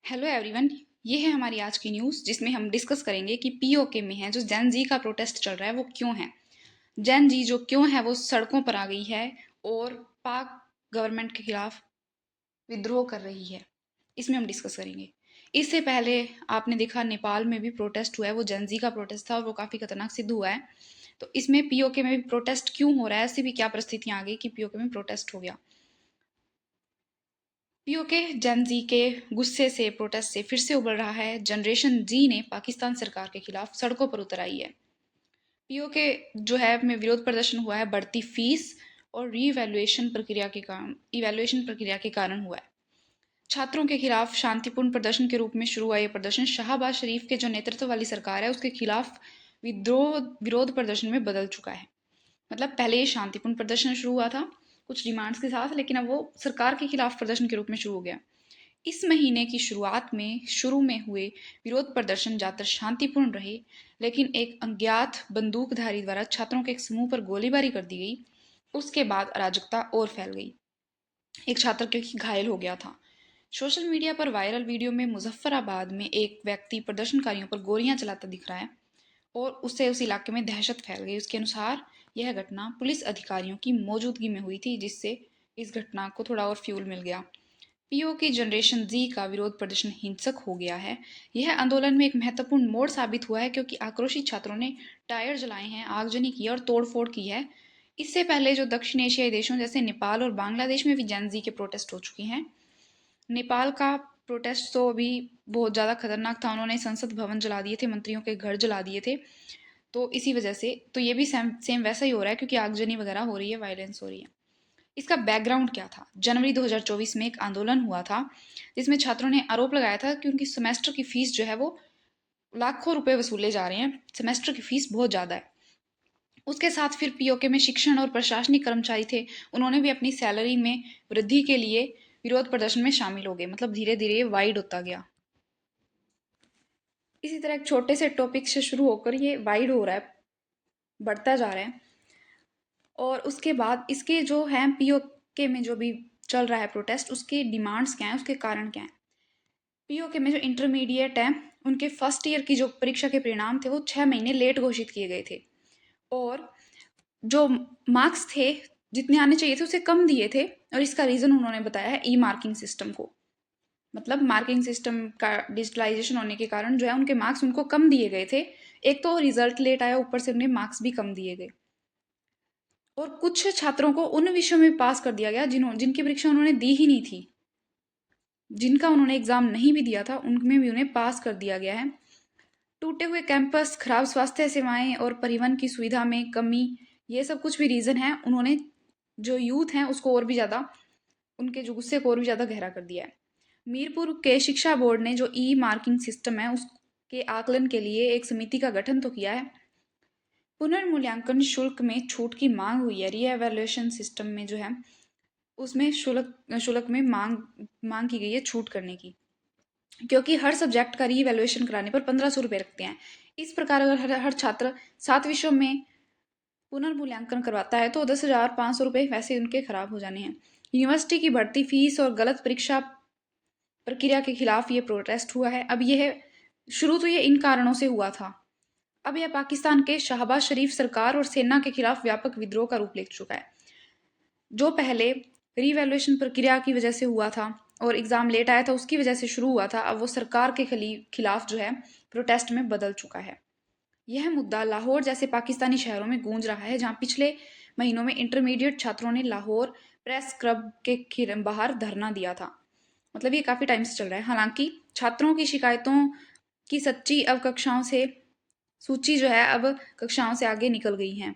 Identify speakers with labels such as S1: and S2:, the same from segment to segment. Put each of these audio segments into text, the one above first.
S1: Hello everyone. ये है हमारी आज की न्यूज़ जिसमें हम डिस्कस करेंगे कि पीओके में है जो जेन जी का प्रोटेस्ट चल रहा है वो क्यों है। जेन जी जो क्यों है वो सड़कों पर आ गई है और पाक गवर्नमेंट के खिलाफ विद्रोह कर रही है। इसमें हम डिस्कस करेंगे। इससे पहले आपने देखा नेपाल में भी प्रोटेस्ट हुआ है, वो जेन जी का प्रोटेस्ट था और वो काफ़ी खतरनाक सिद्ध हुआ है। तो इसमें पीओके में भी प्रोटेस्ट क्यों हो रहा है, ऐसी भी क्या परिस्थितियां आ गई कि पीओके में प्रोटेस्ट हो गया। पीओके जेन जी के गुस्से से, प्रोटेस्ट से फिर से उभर रहा है। जनरेशन जी ने पाकिस्तान सरकार के खिलाफ सड़कों पर उतर आई है। पीओके जो है में विरोध प्रदर्शन हुआ है बढ़ती फीस और इवैल्यूएशन प्रक्रिया के कारण हुआ है। छात्रों के खिलाफ शांतिपूर्ण प्रदर्शन के रूप में शुरू हुआ ये प्रदर्शन शहबाज शरीफ के जो नेतृत्व वाली सरकार है उसके खिलाफ विद्रोह विरोध प्रदर्शन में बदल चुका है। मतलब पहले ये शांतिपूर्ण प्रदर्शन शुरू हुआ था कुछ डिमांड्स के साथ, लेकिन अब वो सरकार के खिलाफ प्रदर्शन के रूप में शुरू हो गया। इस महीने की शुरू में हुए विरोध प्रदर्शन ज्यादातर शांतिपूर्ण रहे, लेकिन एक अज्ञात बंदूकधारी द्वारा छात्रों के एक समूह पर गोलीबारी कर दी गई। उसके बाद अराजकता और फैल गई। एक छात्र क्योंकि घायल हो गया था। सोशल मीडिया पर वायरल वीडियो में मुजफ्फराबाद में एक व्यक्ति प्रदर्शनकारियों पर गोलियां चलाता दिख रहा है और उससे उस इलाके में दहशत फैल गई। उसके अनुसार यह घटना पुलिस अधिकारियों की मौजूदगी में हुई थी, जिससे इस घटना को थोड़ा और फ्यूल मिल गया। पीओ की जनरेशन जी का विरोध प्रदर्शन हिंसक हो गया है। यह आंदोलन में एक महत्वपूर्ण मोड़ साबित हुआ है क्योंकि आक्रोशित छात्रों ने टायर जलाए हैं, आगजनी की है और तोड़फोड़ की है। इससे पहले जो दक्षिण एशियाई देशों जैसे नेपाल और बांग्लादेश में भी जेन जी के प्रोटेस्ट हो चुके हैं। नेपाल का प्रोटेस्ट तो अभी बहुत ज़्यादा खतरनाक था। उन्होंने संसद भवन जला दिए थे, मंत्रियों के घर जला दिए थे। तो इसी वजह से तो ये भी सेम सेम वैसा ही हो रहा है क्योंकि आगजनी वगैरह हो रही है, वायलेंस हो रही है। इसका बैकग्राउंड क्या था? जनवरी 2024 में एक आंदोलन हुआ था जिसमें छात्रों ने आरोप लगाया था कि उनकी सेमेस्टर की फीस जो है वो लाखों रुपए वसूले जा रहे हैं। सेमेस्टर की फीस बहुत ज़्यादा है। उसके साथ फिर पीओके में शिक्षण और प्रशासनिक कर्मचारी थे, उन्होंने भी अपनी सैलरी में वृद्धि के लिए विरोध प्रदर्शन में शामिल हो गए। मतलब धीरे धीरे वाइड होता गया। इसी तरह एक छोटे से टॉपिक से शुरू होकर ये वाइड हो रहा है, बढ़ता जा रहा है। और उसके बाद इसके जो है पीओके में जो भी चल रहा है प्रोटेस्ट, उसकी डिमांड्स क्या हैं, उसके कारण क्या हैं। पीओके में जो इंटरमीडिएट है उनके फर्स्ट ईयर की जो परीक्षा के परिणाम थे वो 6 महीने लेट घोषित किए गए थे। और जो मार्क्स थे जितने आने चाहिए थे उसे कम दिए थे। और इसका रीज़न उन्होंने बताया है ई मार्किंग सिस्टम को। मतलब मार्किंग सिस्टम का डिजिटलाइजेशन होने के कारण जो है उनके मार्क्स उनको कम दिए गए थे। एक तो रिजल्ट लेट आया, ऊपर से उन्हें मार्क्स भी कम दिए गए। और कुछ छात्रों को उन विषयों में पास कर दिया गया जिनकी परीक्षा उन्होंने दी ही नहीं थी। जिनका उन्होंने एग्जाम नहीं भी दिया था उनमें भी उन्हें पास कर दिया गया है। टूटे हुए कैंपस, खराब स्वास्थ्य सेवाएं और परिवहन की सुविधा में कमी, ये सब कुछ भी रीज़न है। उन्होंने जो यूथ हैं उसको और भी ज़्यादा, उनके जो गुस्से को और भी ज़्यादा गहरा कर दिया है। मीरपुर के शिक्षा बोर्ड ने जो ई मार्किंग सिस्टम है उसके आकलन के लिए एक समिति का गठन तो किया है। पुनर्मूल्यांकन शुल्क में छूट की मांग हुई है। रीएवैल्यूएशन सिस्टम में जो है उसमें शुल्क शुल्क में मांग मांग की गई है छूट करने की, क्योंकि हर सब्जेक्ट का रीवैल्यूएशन कराने पर 1500 रुपये रखते हैं। इस प्रकार अगर हर छात्र 7 विषयों में पुनर्मूल्यांकन करवाता है तो 10,500 रुपये वैसे उनके खराब हो जाने हैं। यूनिवर्सिटी की बढ़ती फीस और गलत परीक्षा प्रक्रिया के खिलाफ ये प्रोटेस्ट हुआ है। अब यह शुरू तो ये इन कारणों से हुआ था, अब यह पाकिस्तान के शहबाज शरीफ सरकार और सेना के खिलाफ व्यापक विद्रोह का रूप ले चुका है। जो पहले रीवैल्यूएशन प्रक्रिया की वजह से हुआ था और एग्ज़ाम लेट आया था उसकी वजह से शुरू हुआ था, अब वो सरकार के खिलाफ जो है प्रोटेस्ट में बदल चुका है। यह मुद्दा लाहौर जैसे पाकिस्तानी शहरों में गूंज रहा है, जहां पिछले महीनों में इंटरमीडिएट छात्रों ने लाहौर प्रेस क्लब के बाहर धरना दिया था। मतलब ये काफ़ी टाइम से चल रहा है। हालांकि छात्रों की शिकायतों की सच्ची अब कक्षाओं से सूची जो है अब कक्षाओं से आगे निकल गई है।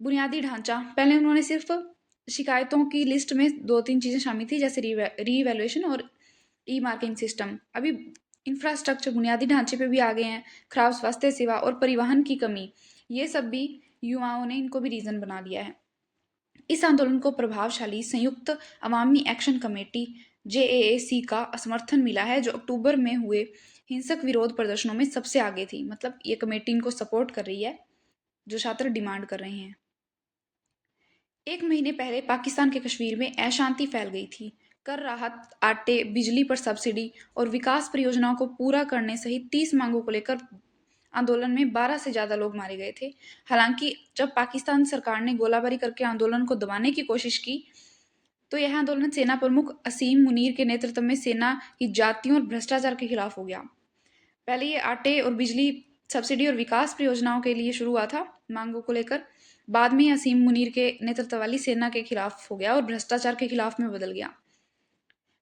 S1: बुनियादी ढांचा, पहले उन्होंने सिर्फ शिकायतों की लिस्ट में 2-3 चीज़ें शामिल थी जैसे रीवैल्यूएशन और ई मार्किंग सिस्टम। अभी इंफ्रास्ट्रक्चर, बुनियादी ढांचे पे भी आ गए हैं। खराब स्वास्थ्य सेवा और परिवहन की कमी, ये सब भी युवाओं ने इनको भी रीज़न बना लिया है। इस आंदोलन को प्रभावशाली संयुक्त अवामी एक्शन कमेटी जेएएसी का समर्थन मिला है, जो अक्टूबर में हुए हिंसक विरोध प्रदर्शनों में सबसे आगे थी। मतलब ये कमेटी इनको सपोर्ट कर रही है जो छात्र डिमांड कर रहे हैं। 1 महीने पहले पाकिस्तान के कश्मीर में अशांति फैल गई थी। कर राहत, आटे, बिजली पर सब्सिडी और विकास परियोजनाओं को पूरा करने सहित 30 मांगों को लेकर आंदोलन में 12 से ज्यादा लोग मारे गए थे। हालांकि जब पाकिस्तान सरकार ने गोलाबारी करके आंदोलन को दबाने की कोशिश की, तो यह आंदोलन सेना प्रमुख असीम मुनीर के नेतृत्व में सेना की जातियों और भ्रष्टाचार के खिलाफ हो गया। पहले ये आटे और बिजली सब्सिडी और विकास परियोजनाओं के लिए शुरू हुआ था मांगों को लेकर, बाद में असीम मुनीर के नेतृत्व वाली सेना के खिलाफ हो गया और भ्रष्टाचार के खिलाफ में बदल गया।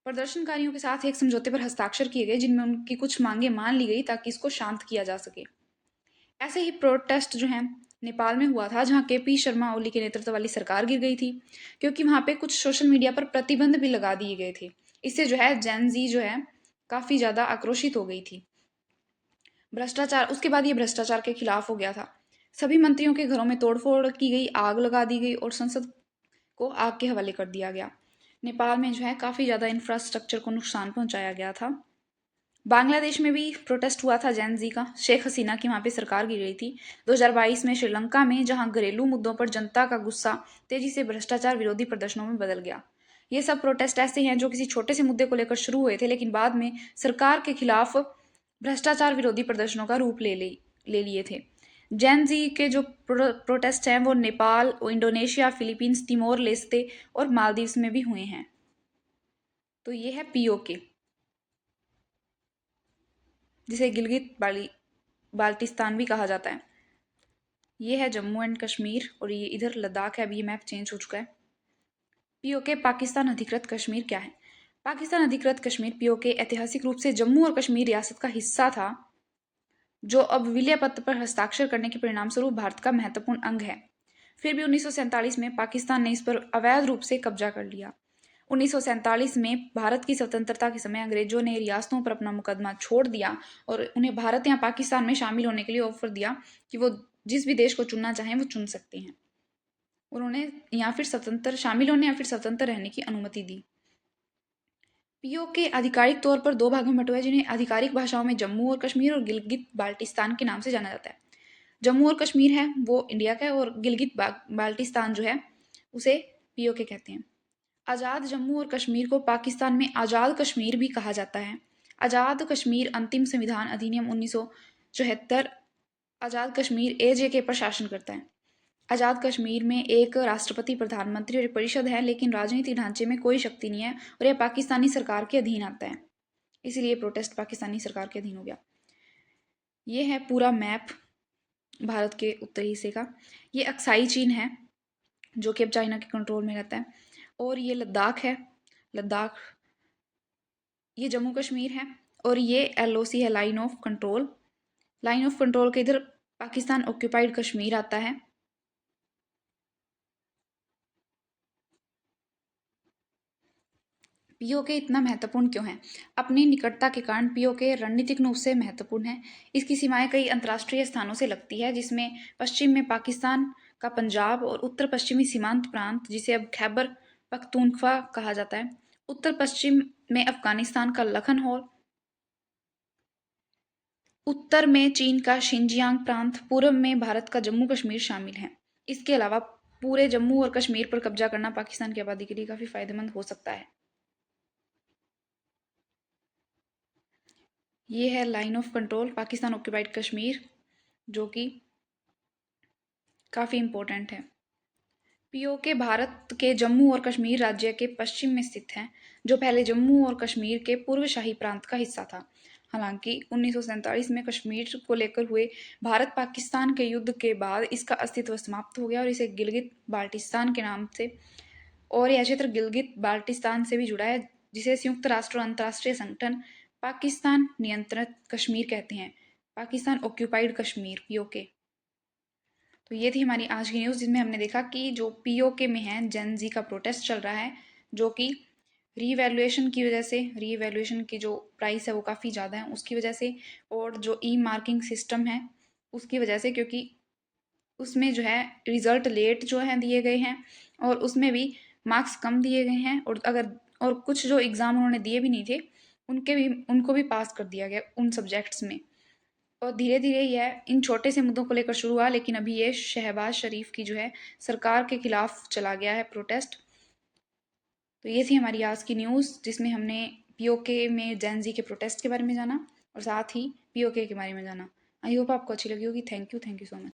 S1: प्रदर्शनकारियों के साथ एक समझौते पर हस्ताक्षर किए गए जिनमें उनकी कुछ मांगे मान ली गई ताकि इसको शांत किया जा सके। ऐसे ही प्रोटेस्ट जो है नेपाल में हुआ था, जहाँ केपी शर्मा ओली के नेतृत्व वाली सरकार गिर गई थी, क्योंकि वहां पे कुछ सोशल मीडिया पर प्रतिबंध भी लगा दिए गए थे। इससे जो है जेनजी जो है काफी ज्यादा आक्रोशित हो गई थी। भ्रष्टाचार, उसके बाद ये भ्रष्टाचार के खिलाफ हो गया था। सभी मंत्रियों के घरों में तोड़फोड़ की गई, आग लगा दी गई और संसद को आग के हवाले कर दिया गया। नेपाल में जो है काफी ज्यादा इंफ्रास्ट्रक्चर को नुकसान पहुंचाया गया था। बांग्लादेश में भी प्रोटेस्ट हुआ था जेनजी का। शेख हसीना की वहां पे सरकार गिर गई थी। 2022 में श्रीलंका में, जहां घरेलू मुद्दों पर जनता का गुस्सा तेजी से भ्रष्टाचार विरोधी प्रदर्शनों में बदल गया। ये सब प्रोटेस्ट ऐसे हैं जो किसी छोटे से मुद्दे को लेकर शुरू हुए थे, लेकिन बाद में सरकार के खिलाफ भ्रष्टाचार विरोधी प्रदर्शनों का रूप ले लिए थे। जैन जी के जो प्रोटेस्ट हैं वो Nepal, Indonesia, Philippines, Timor Leste और मालदीव्स में भी हुए हैं। तो ये है पीओके, जिसे गिलगित बाल्टिस्तान भी कहा जाता है। ये है जम्मू एंड कश्मीर और ये इधर लद्दाख है। अभी ये मैप चेंज हो चुका है। पीओके पाकिस्तान अधिकृत कश्मीर क्या है? पाकिस्तान अधिकृत कश्मीर पीओके ऐतिहासिक रूप से जम्मू और कश्मीर रियासत का हिस्सा था, जो अब विलय पत्र पर हस्ताक्षर करने के परिणाम स्वरूप भारत का महत्वपूर्ण अंग है। फिर भी 1947 में पाकिस्तान ने इस पर अवैध रूप से कब्जा कर लिया। 1947 में भारत की स्वतंत्रता के समय अंग्रेजों ने रियासतों पर अपना मुकदमा छोड़ दिया और उन्हें भारत या पाकिस्तान में शामिल होने के लिए ऑफर दिया कि वो जिस भी देश को चुनना चाहें वो चुन सकते हैं। उन्होंने या फिर स्वतंत्र शामिल होने या फिर स्वतंत्र रहने की अनुमति दी। पीओके आधिकारिक तौर पर दो भागों में बटा है, जिन्हें आधिकारिक भाषाओं में जम्मू और कश्मीर और गिलगित बाल्टिस्तान के नाम से जाना जाता है। जम्मू और कश्मीर है वो इंडिया का है और गिलगित बाल्टिस्तान जो है उसे पीओके कहते हैं। आज़ाद जम्मू और कश्मीर को पाकिस्तान में आज़ाद कश्मीर भी कहा जाता है। आज़ाद कश्मीर अंतिम संविधान अधिनियम 1974 आज़ाद कश्मीर एजेके पर शासन करता है। आज़ाद कश्मीर में एक राष्ट्रपति, प्रधानमंत्री और एक परिषद है, लेकिन राजनीतिक ढांचे में कोई शक्ति नहीं है और यह पाकिस्तानी सरकार के अधीन आता है। इसीलिए प्रोटेस्ट पाकिस्तानी सरकार के अधीन हो गया। ये है पूरा मैप भारत के उत्तरी हिस्से का। ये अक्साई चीन है जो कि अब चाइना के कंट्रोल में रहता है, और ये लद्दाख है। लद्दाख, ये जम्मू कश्मीर है, और ये एलओसी है, line of control. Line of control के इधर पाकिस्तान ऑक्यूपाइड कश्मीर आता है। पीओके इतना महत्वपूर्ण क्यों है? अपनी निकटता के कारण पीओके रणनीतिक रूप से महत्वपूर्ण है। इसकी सीमाएं कई अंतर्राष्ट्रीय स्थानों से लगती है, जिसमें पश्चिम में पाकिस्तान का पंजाब और उत्तर पश्चिमी सीमांत प्रांत, जिसे अब खैबर पख्तूनख्वा कहा जाता है, उत्तर पश्चिम में अफगानिस्तान का लखनऊ, उत्तर में चीन का शिनजियांग प्रांत, पूर्व में भारत का जम्मू कश्मीर शामिल है। इसके अलावा पूरे जम्मू और कश्मीर पर कब्जा करना पाकिस्तान की आबादी के लिए काफी फायदेमंद हो सकता है। ये है line of control Pakistan occupied Kashmir, जो कि काफ़ी इम्पोर्टेंट है। पीओके भारत के जम्मू और कश्मीर राज्य के पश्चिम में स्थित है, जो पहले जम्मू और कश्मीर के पूर्व शाही प्रांत का हिस्सा था। हालांकि 1947 में कश्मीर को लेकर हुए भारत पाकिस्तान के युद्ध के बाद इसका अस्तित्व समाप्त हो गया और इसे गिलगित बाल्टिस्तान के नाम से, और यह क्षेत्र गिलगित बाल्टिस्तान से भी जुड़ा है, जिसे संयुक्त राष्ट्र और अंतर्राष्ट्रीय संगठन पाकिस्तान नियंत्रित कश्मीर कहते हैं। Pakistan occupied Kashmir PoK. तो ये थी हमारी आज की न्यूज़, जिसमें हमने देखा कि जो पीओके में है जेन जी का प्रोटेस्ट चल रहा है, जो कि रीवैल्यूएशन की वजह से, रीवैल्यूएशन की जो प्राइस है वो काफ़ी ज़्यादा है उसकी वजह से, और जो ई मार्किंग सिस्टम है उसकी वजह से, क्योंकि उसमें जो है रिज़ल्ट लेट जो है दिए गए हैं और उसमें भी मार्क्स कम दिए गए हैं, और कुछ जो एग्ज़ाम उन्होंने दिए भी नहीं थे उनको भी पास कर दिया गया उन सब्जेक्ट्स में। और धीरे धीरे यह इन छोटे से मुद्दों को लेकर शुरू हुआ, लेकिन अभी ये शहबाज शरीफ की जो है सरकार के खिलाफ चला गया है प्रोटेस्ट। तो ये थी हमारी आज की न्यूज़, जिसमें हमने पीओके में जेन जी के प्रोटेस्ट के बारे में जाना और साथ ही पीओके के बारे में जाना। आई होप आपको अच्छी लगी होगी। Thank you so much.